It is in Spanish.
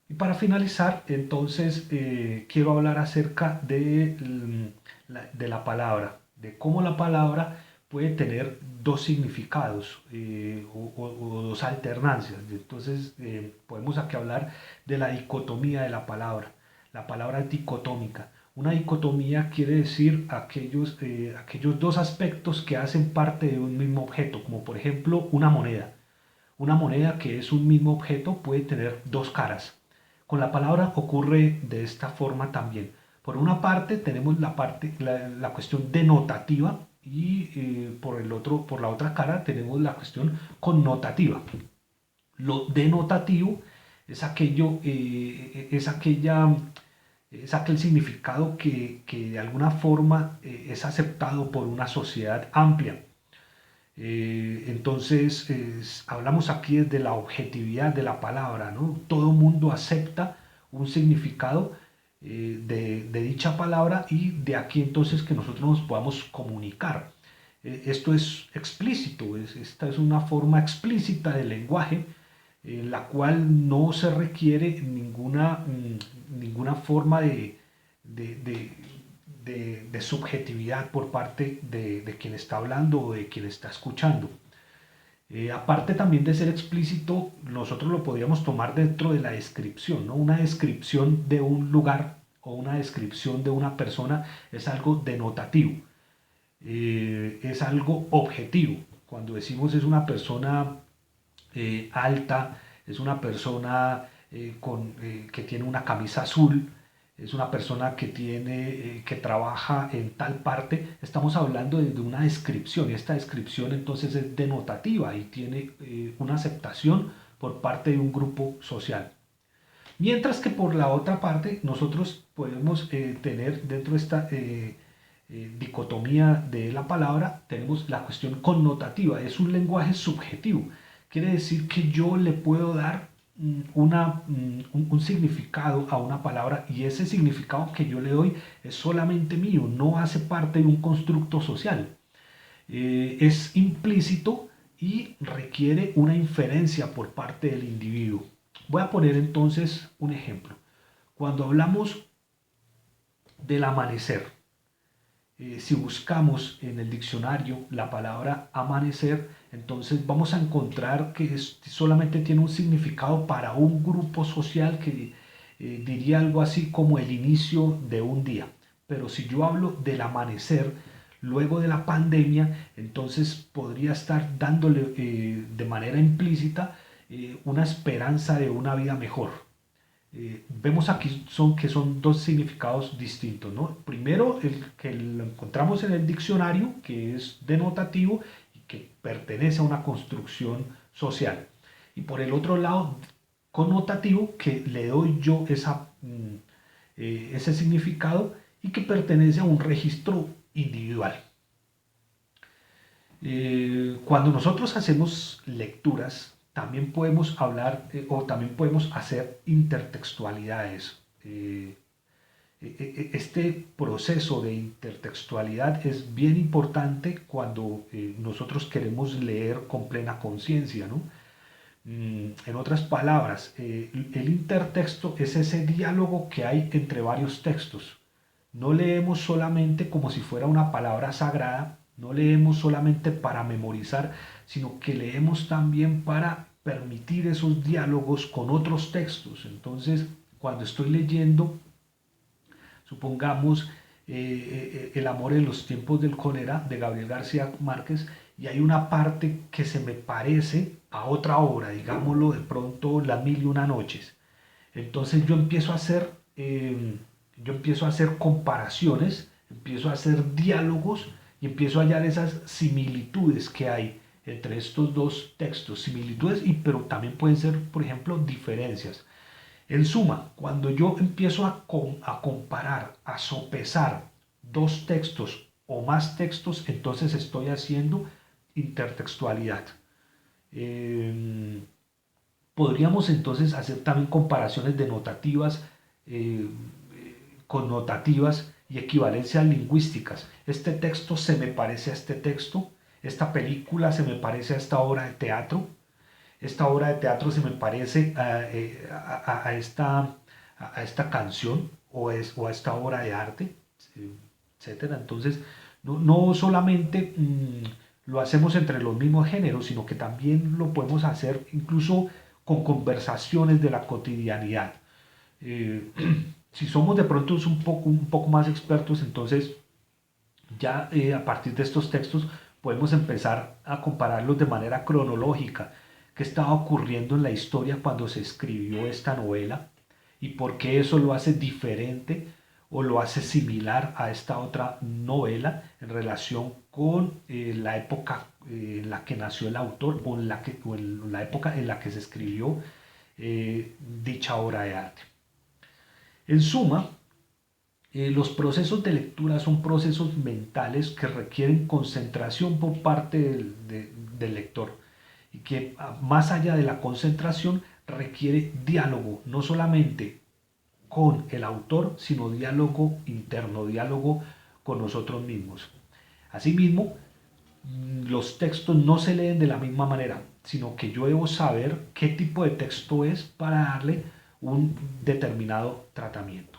Y para finalizar, entonces, quiero hablar acerca de, de la palabra, de cómo la palabra puede tener dos significados o dos alternancias. Entonces, podemos aquí hablar de la dicotomía de la palabra dicotómica. Una dicotomía quiere decir aquellos dos aspectos que hacen parte de un mismo objeto, como por ejemplo una moneda. Una moneda que es un mismo objeto puede tener dos caras. Con la palabra ocurre de esta forma también. Por una parte tenemos la cuestión denotativa y por la otra cara tenemos la cuestión connotativa. Lo denotativo es es aquel significado que de alguna forma es aceptado por una sociedad amplia. Entonces, hablamos aquí desde la objetividad de la palabra, ¿no? Todo mundo acepta un significado de dicha palabra y de aquí entonces que nosotros nos podamos comunicar. Esto es explícito, esta es una forma explícita del lenguaje en la cual no se requiere ninguna forma de, de subjetividad por parte de quien está hablando o de quien está escuchando. Aparte también de ser explícito, nosotros lo podríamos tomar dentro de la descripción, ¿no? Una descripción de un lugar o una descripción de una persona es algo denotativo, es algo objetivo. Cuando decimos es una persona alta, es una persona que tiene una camisa azul, es una persona que trabaja en tal parte, estamos hablando de una descripción y esta descripción entonces es denotativa y tiene una aceptación por parte de un grupo social. Mientras que por la otra parte nosotros podemos tener dentro de esta dicotomía de la palabra, tenemos la cuestión connotativa, es un lenguaje subjetivo. Quiere decir que yo le puedo dar un significado a una palabra y ese significado que yo le doy es solamente mío, no hace parte de un constructo social. Es implícito y requiere una inferencia por parte del individuo. Voy a poner entonces un ejemplo. Cuando hablamos del amanecer, si buscamos en el diccionario la palabra amanecer, entonces vamos a encontrar que solamente tiene un significado para un grupo social que diría algo así como el inicio de un día. Pero si yo hablo del amanecer, luego de la pandemia, entonces podría estar dándole de manera implícita una esperanza de una vida mejor. Vemos aquí que son dos significados distintos, ¿no? Primero, el que lo encontramos en el diccionario, que es denotativo y que pertenece a una construcción social. Y por el otro lado, connotativo, que le doy yo ese significado y que pertenece a un registro individual. Cuando nosotros hacemos lecturas, también podemos hablar o también podemos hacer intertextualidades. Este proceso de intertextualidad es bien importante cuando nosotros queremos leer con plena conciencia, ¿no? En otras palabras, el intertexto es ese diálogo que hay entre varios textos. No leemos solamente como si fuera una palabra sagrada, no leemos solamente para memorizar, sino que leemos también para permitir esos diálogos con otros textos. Entonces, cuando estoy leyendo, supongamos, El amor en los tiempos del cólera de Gabriel García Márquez, y hay una parte que se me parece a otra obra, digámoslo de pronto Las mil y una noches. Entonces yo empiezo a hacer comparaciones, empiezo a hacer diálogos y empiezo a hallar esas similitudes que hay entre estos dos textos, similitudes, pero también pueden ser, por ejemplo, diferencias. En suma, cuando yo empiezo a comparar, a sopesar dos textos o más textos, entonces estoy haciendo intertextualidad. Eh, Podríamos entonces hacer también comparaciones denotativas, eh, connotativas y equivalencias lingüísticas. Este texto se me parece a este texto, esta película se me parece a esta obra de teatro, esta obra de teatro se me parece a esta canción o a esta obra de arte, etcétera. Entonces, no solamente lo hacemos entre los mismos géneros, sino que también lo podemos hacer incluso con conversaciones de la cotidianidad. Eh, si somos de pronto un poco más expertos, entonces ya a partir de estos textos podemos empezar a compararlos de manera cronológica, qué estaba ocurriendo en la historia cuando se escribió esta novela y por qué eso lo hace diferente o lo hace similar a esta otra novela en relación con la época en la que nació el autor o en la época en la que se escribió dicha obra de arte. En suma, los procesos de lectura son procesos mentales que requieren concentración por parte del lector y que más allá de la concentración requiere diálogo, no solamente con el autor, sino diálogo interno, diálogo con nosotros mismos. Asimismo, los textos no se leen de la misma manera, sino que yo debo saber qué tipo de texto es para darle un determinado tratamiento.